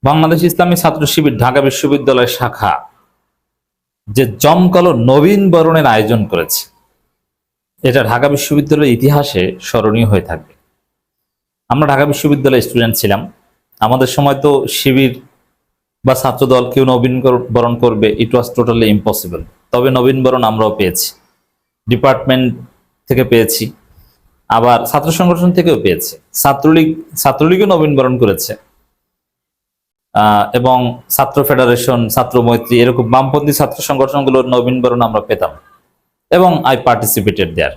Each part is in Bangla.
বাংলাদেশ ইসলামী ছাত্র শিবির ঢাকা বিশ্ববিদ্যালয় শাখা যে জমকালো নবীন বরণের আয়োজন করেছে, এটা ঢাকা বিশ্ববিদ্যালয়ের ইতিহাসে স্মরণীয় হয়ে থাকবে। আমরা ঢাকা বিশ্ববিদ্যালয়ের স্টুডেন্ট ছিলাম, আমাদের সময় তো শিবির বা ছাত্রদল কেউ নবীন বরণ করবে, ইট ওয়াজ টোটালি ইম্পসিবল। তবে নবীন বরণ আমরাও পেয়েছি, ডিপার্টমেন্ট থেকে পেয়েছি, আবার ছাত্র সংগঠন থেকেও পেয়েছি। ছাত্রলীগও নবীন বরণ করেছে, এবং ছাত্র ফেডারেশন, ছাত্র মৈত্রী, এরকম বামপন্থী ছাত্র সংগঠনগুলোর নবীন বরণ আমরা পেতাম, এবং আই পার্টিসিপেটেড দেয়ার,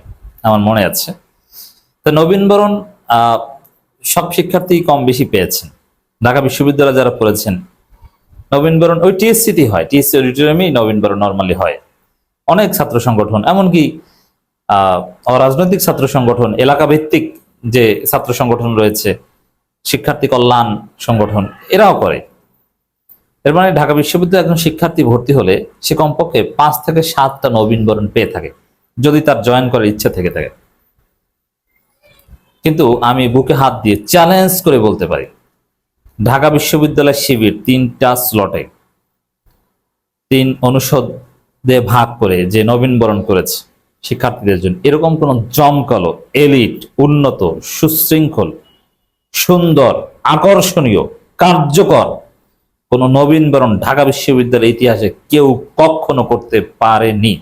আমার মনে আছে। তো নবীন বরণ সব শিক্ষার্থী কম বেশি পেয়েছেন। ঢাকা বিশ্ববিদ্যালয়ে যারা পড়েছেন, নবীন বরণ ওই টিএসসিতেই হয়, টিএসসি অডিটোরিয়ামেই নবীন বরণ নর্মালি হয়। অনেক ছাত্র সংগঠন, এমনকি অরাজনৈতিক ছাত্র সংগঠন, এলাকা ভিত্তিক যে ছাত্র সংগঠন রয়েছে, শিক্ষার্থী কল্যাণ সংগঠন, এরাও করে। এর মানে ঢাকা বিশ্ববিদ্যালয়ে একজন শিক্ষার্থী ভর্তি হলে সে কমপক্ষে 5 থেকে 7টা নবীন বরণ পেয়ে থাকে, যদি তার জয়েন করার ইচ্ছা থেকে থাকে। কিন্তু আমি বুকে হাত দিয়ে চ্যালেঞ্জ করে বলতে পারি, ঢাকা বিশ্ববিদ্যালয় শিবির 3টা স্লটে 3 অনুষদে ভাগ করে যে নবীন বরণ করেছে শিক্ষার্থীদের জন্য, এরকম কোন জমকালো, এলিট, উন্নত, সুশৃঙ্খল, সুন্দর, আকর্ষণীয়, কার্যকর কোন নবীন বরণ ঢাকা বিশ্ববিদ্যালয়ের ইতিহাসে কেউ কখনো করতে পারেনি।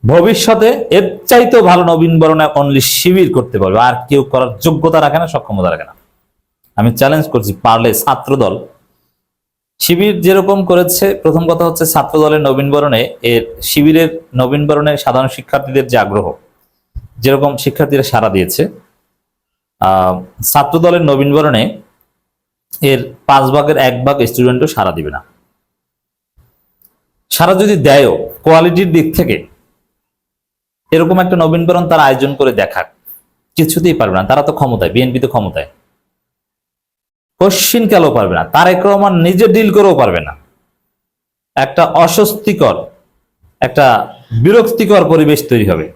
ভবিষ্যতে এর চাইতেও ভালো নবীন বরণে অনলি শিবির করতে পারবে, আর কেউ করার যোগ্যতা রাখে না, সক্ষমতা রাখে না। আমি চ্যালেঞ্জ করছি, পারলে ছাত্রদল, শিবির যেরকম করেছে, প্রথম কথা হচ্ছে ছাত্রদলের নবীন বরণে, এর শিবিরের নবীন বরণে সাধারণ শিক্ষার্থীদের যে আগ্রহ, যেরকম শিক্ষার্থীরা সাড়া দিয়েছে, ছাত্রদলের নবীন বরণে এর 5 ভাগের 1 ভাগ স্টুডেন্টও সাড়া দিবে না। সারা যদি দেয়ও কোয়ালিটির দিক থেকে, এরকম একটা নবীন বরণ তারা আয়োজন করে দেখাক, কিছুতেই পারবে না। তারা তো ক্ষমতায়, বিএনপি তো ক্ষমতায়, কোশ্চিন কেন পারবে না? তারেক রহমান নিজে ডিল করেও পারবে না। একটা অস্বস্তিকর, একটা বিরক্তিকর পরিবেশ তৈরি হবে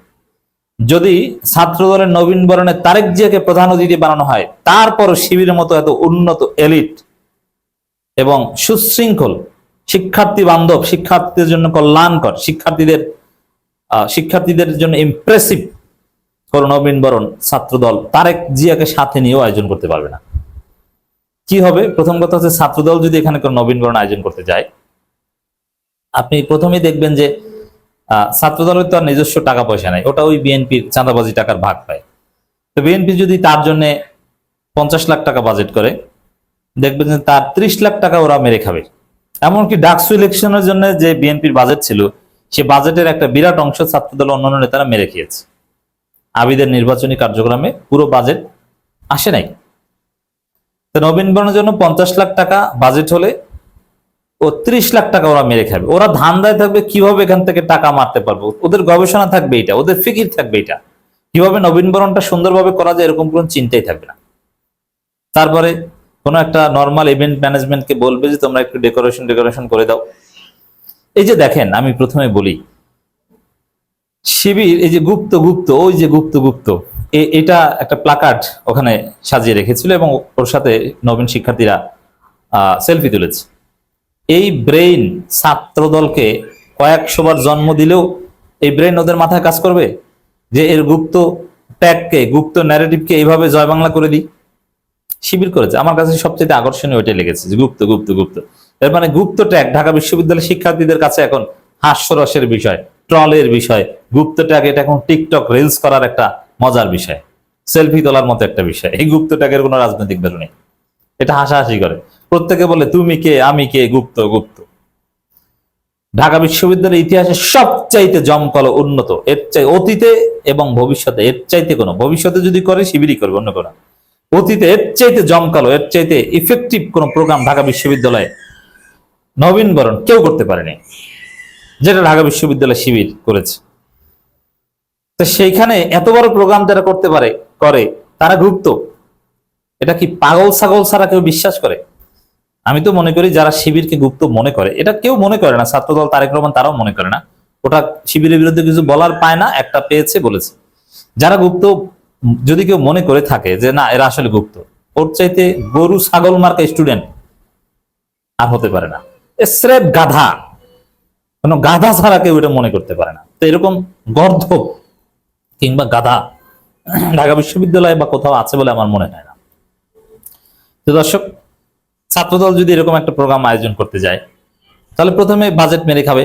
যদি ছাত্রদলের নবীন বরণে তারেক জিয়াকে প্রধান অতিথি বানানো হয়, তারপর শিবিরের মতো এত উন্নত, এলিট এবং সুশৃঙ্খল, শিক্ষার্থী বান্ধব, শিক্ষার্থীদের জন্য কল্যাণকর, শিক্ষার্থীদের জন্য ইমপ্রেসিভ কোন নবীন বরণ ছাত্রদল তারেক জিয়াকে সাথে নিয়েও আয়োজন করতে পারবে না। কি হবে? প্রথম কথা হচ্ছে, ছাত্রদল যদি এখানে কোন নবীন বরণ আয়োজন করতে যায়, আপনি প্রথমেই দেখবেন যে ছাত্রদলের তো আর নিজস্ব টাকা পয়সা নাই, ওটা ওই বিএনপির চাঁদাবাজি টাকার ভাগ পায়। তো বিএনপি যদি তার জন্য 50 লাখ টাকা বাজেট করে, দেখবেন যে তার 30 লাখ টাকা ওরা মেরে খাবে। এমনকি ডাকসু ইলেকশনের জন্য যে বিএনপির বাজেট ছিল, সে বাজেটের একটা বিরাট অংশ ছাত্রদল অন্যান্য নেতারা মেরে খেয়েছে। আবিদের নির্বাচনী কার্যক্রমে পুরো বাজেট আসে নাই। তো নবীন বরণের জন্য 50 লাখ টাকা বাজেট হলে ও 30 লাখ টাকা ওরা মেরে খাবে। ওরা ধান্দায় থাকবে কিভাবে এখান থেকে টাকা মারতে পারবো, ওদের গবেষণা থাকবে এটা, ওদের ফিকির থাকবে এটা, কিভাবে নবীন বরণটা সুন্দরভাবে করা যায়, এরকম কোন চিন্তাই থাকবে না। তারপরে কোনো একটা নর্মাল ইভেন্ট ম্যানেজমেন্টকে বলবে যে তোমরা একটু ডেকোরেশন করে দাও। এই যে দেখেন, আমি প্রথমে বলি, শিবির এই যে গুপ্ত ওই যে গুপ্ত এটা একটা প্লাকার্ড ওখানে সাজিয়ে রেখেছিল, এবং ওর সাথে নবীন শিক্ষার্থীরা সেলফি তুলেছে। এই ব্রেইন ছাত্রদলকে কয়েকশো বার জন্ম দিলেও এই ব্রেইন ওদের মাথায় কাজ করবে যে এর গুপ্ত ট্যাগকে, গুপ্ত ন্যারেটিভকে এইভাবে জয় বাংলা করে দিই? শিবির করেছে। আমার কাছে সবচেয়ে আকর্ষণীয় ওইটাই লেগেছে যে গুপ্ত। এর মানে গুপ্ত ট্যাগ ঢাকা বিশ্ববিদ্যালয়ের শিক্ষার্থীদের কাছে এখন হাস্যরসের বিষয়, ট্রলের বিষয়। গুপ্ত ট্যাগ এটা এখন টিকটক রিলস করার একটা মজার বিষয়, সেলফি তোলার মতো একটা বিষয়। এই গুপ্ত ট্যাগের কোনো রাজনৈতিক ভ্যালু নেই, এটা হাসাহাসি করে। প্রত্যেকে বলে তুমি কে, আমি কে, গুপ্ত। ঢাকা বিশ্ববিদ্যালয়ের ইতিহাসে সবচাইতে জমকালো, উন্নত, এর চাই অতীতে এবং ভবিষ্যতে, এর চাইতে কোনো, ভবিষ্যতে যদি করে শিবিরই করবে, অন্য কোনো। অতীতে এর চাইতে জমকালো, এর চাইতে ইফেক্টিভ কোন প্রোগ্রাম ঢাকা বিশ্ববিদ্যালয়ে নবীন বরণ কেউ করতে পারেনি, যেটা ঢাকা বিশ্ববিদ্যালয় শিবির করেছে। তো সেইখানে এত বড় প্রোগ্রাম যারা করতে পারে, তারা গুপ্ত। এটা কি পাগল ছাগল ছাড়া কেউ বিশ্বাস করে? আমি তো মনে করি যারা শিবিরকে গুপ্ত মনে করে, এটা কেউ মনে করে না, ছাত্রদল তারেক রহমান তারাও মনে করে না। ওটা শিবিরের বিরুদ্ধে কিছু বলার পায় না, একটা পেয়েছে বলেছে। যারা গুপ্ত যদি কেউ মনে করে থাকে যে না এরা আসলে গুপ্ত, ওর চাইতে গরু ছাগল মার্কা স্টুডেন্ট আর হতে পারে না। স্রেফ গাধা, কোনো গাধা ছাড়া কেউ এটা মনে করতে পারে না। তো এরকম গর্ধব কিংবা গাধা ঢাকা বিশ্ববিদ্যালয়ে বা কোথাও আছে বলে আমার মনে হয় না। তো দর্শক, ছাত্রদল যদি এরকম একটা প্রোগ্রাম আয়োজন করতে যায়, তাহলে প্রথমে বাজেট মেরে খাবে,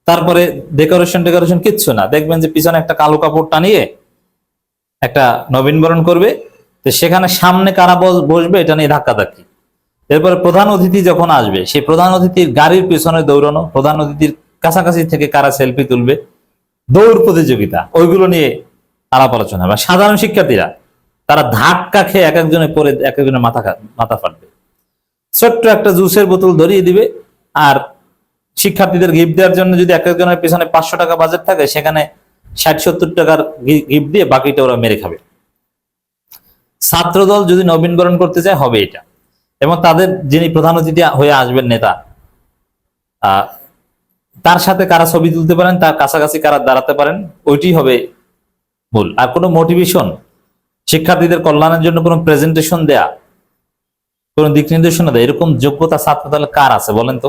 তারপরে ডেকোরেশন কিচ্ছু না, দেখবেন যে পিছনে একটা কালো কাপড় টানিয়ে একটা নবীনবরণ করবে, তো সেখানে সামনে কারা বসবে এটা নিয়ে ধাক্কাধাক্কি। এরপরে প্রধান অতিথি যখন আসবে, সেই প্রধান অতিথির গাড়ির পিছনে দৌড়ানো, প্রধান অতিথির কাছাকাছি থেকে কারা সেলফি তুলবে, দৌড় প্রতিযোগিতা, ওইগুলো নিয়ে আলাপ আলোচনা হবে। সাধারণ শিক্ষার্থীরা তারা ধাক্কা খেয়ে এক একজনে পরে এক একজনের মাথা ফাটবে। ছোট্ট একটা জুসের বোতল ধরিয়ে দিবে, আর শিক্ষার্থীদের গিফট দেওয়ার জন্য যদি এক একজনের পিছনে 500 টাকা বাজেট থাকে, সেখানে 60-70 টাকার গিফট দিয়ে বাকিটা ওরা মেরে খাবে। ছাত্রদল যদি নবীনবরণ করতে চায় হবে এটা, এবং তাদের যিনি প্রধান অতিথি হয়ে আসবেন নেতা, তার সাথে কারা ছবি তুলতে পারেন, তার কাছাকাছি কারা দাঁড়াতে পারেন, ওইটি হবে মূল। আর কোনো মোটিভেশন, শিক্ষার্থীদের কল্যাণের জন্য কোনো প্রেজেন্টেশন দেয়া, কোন দিক নির্দেশনা দেয়, এরকম যোগ্যতা ছাত্রদলে কার আছে বলেন তো?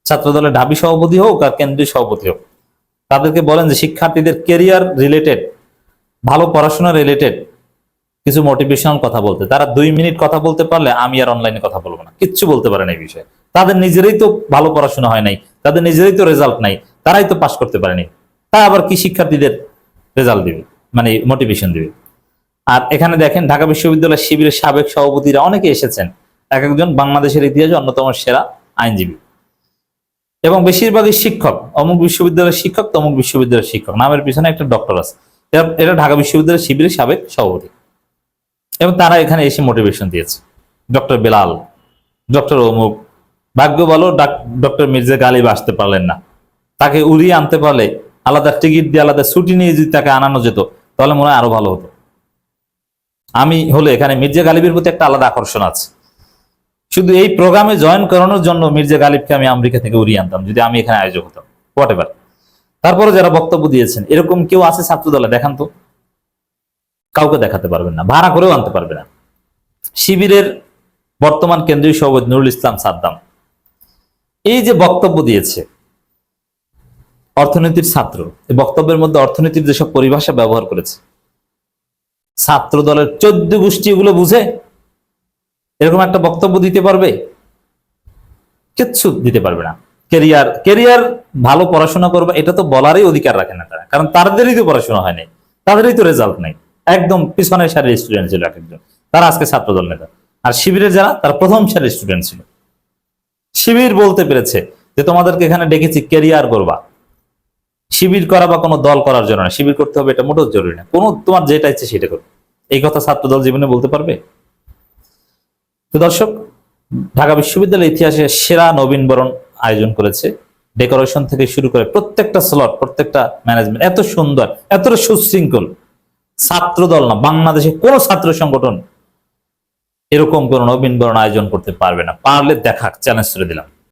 ছাত্রদলের ঢাবি সভাপতি হোক আর কেন্দ্রীয় সভাপতি হোক, তাদেরকে বলেন যে শিক্ষার্থীদের কেরিয়ার রিলেটেড, ভালো পড়াশোনা রিলেটেড কিছু মোটিভেশনাল কথা বলতে। তারা 2 মিনিট কথা বলতে পারলে আমি আর অনলাইনে কথা বলবো না, কিচ্ছু বলতে পারে না এই বিষয়ে। তাদের নিজেরাই তো ভালো পড়াশোনা হয় নাই, তাদের নিজেরাই তো রেজাল্ট নাই, তারাই তো পাস করতে পারেনি, তা আবার কি শিক্ষার্থীদের রেজাল্ট দিবে, মানে মোটিভেশন দিবে? আর এখানে দেখেন, ঢাকা বিশ্ববিদ্যালয় শিবিরের সাবেক সভাপতিরা অনেকে এসেছেন, এক একজন বাংলাদেশের ইতিহাসে অন্যতম সেরা আইনজীবী, এবং বেশিরভাগই শিক্ষক, অমুক বিশ্ববিদ্যালয়ের শিক্ষক, তমুক বিশ্ববিদ্যালয়ের শিক্ষক, নামের পিছনে একটা ডক্টর আছে। এটা ঢাকা বিশ্ববিদ্যালয় শিবিরের সাবেক সভাপতি, এবং তারা এখানে এসে মোটিভেশন দিয়েছে। ডক্টর বেলাল, ডক্টর অমুক, ভাগ্য ভালো ডক্টর মির্জা গালিব আসতে পারলেন না, তাকে উড়িয়ে আনতে পারলে, আলাদা টিকিট দিয়ে আলাদা ছুটি নিয়ে যদি তাকে আনানো যেত, তাহলে মনে হয় আরো ভালো হতো। আমি হলে এখানে মির্জা গালিবের প্রতি একটা আলাদা আকর্ষণ আছে, শুধু এই প্রোগ্রামে জয়েন করানোর জন্য মির্জা গালিবকে আমি আমেরিকা থেকে উড়িয়ে আনতাম যদি আমি এখানে আয়োজক হতাম, হোয়াট এভার। তারপরে যারা বক্তব্য দিয়েছেন, এরকম কেউ আছে ছাত্রদলে? দেখান তো। কাউকে দেখাতে পারবেন না, ভাড়া করেও আনতে পারবে না। শিবিরের বর্তমান কেন্দ্রীয় সভাপতি নুরুল ইসলাম সাদ্দাম এই যে বক্তব্য দিয়েছে, অর্থনীতির ছাত্র, এই বক্তব্যের মধ্যে অর্থনীতির যেসব পরিভাষা ব্যবহার করেছে, ছাত্র দলের 14 গোষ্ঠী এগুলো বুঝে এরকম একটা বক্তব্য দিতে পারবে? কিচ্ছু দিতে পারবে না। কেরিয়ার ভালো পড়াশোনা করবে এটা তো বলারই অধিকার রাখে না তারা, কারণ তাদেরই তো পড়াশোনা হয় নাই, তাদেরই তো রেজাল্ট নাই, একদম পিছনের সারির স্টুডেন্ট ছিল এক একজন, তারা আজকে ছাত্রদল নেতা। আর শিবিরের যারা, তারা প্রথম সারির স্টুডেন্ট ছিল। শিবির বলতে পেরেছে যে তোমাদেরকে এখানে ডেকেছি কেরিয়ার করবা, শিবির করা বা কোনো দল করার জন্য না, শিবির করতে হবে এটা মোটেও জরুরি না, কোনো তোমার যেটা ইচ্ছে সেটা করবে। এই কথা ছাত্রদল জীবনে বলতে পারবে? তো দর্শক, ঢাকা বিশ্ববিদ্যালয়ের ইতিহাসে সেরা নবীনবরণ আয়োজন করেছে। ডেকোরেশন থেকে শুরু করে প্রত্যেকটা স্লট, প্রত্যেকটা ম্যানেজমেন্ট এত সুন্দর, এতটা সুশৃঙ্খল। ছাত্রদল না, বাংলাদেশে কোন ছাত্র সংগঠন এরকম কোন নবীনবরণ আয়োজন করতে পারবে না, পারলে দেখা, চ্যালেঞ্জ করে দিলাম।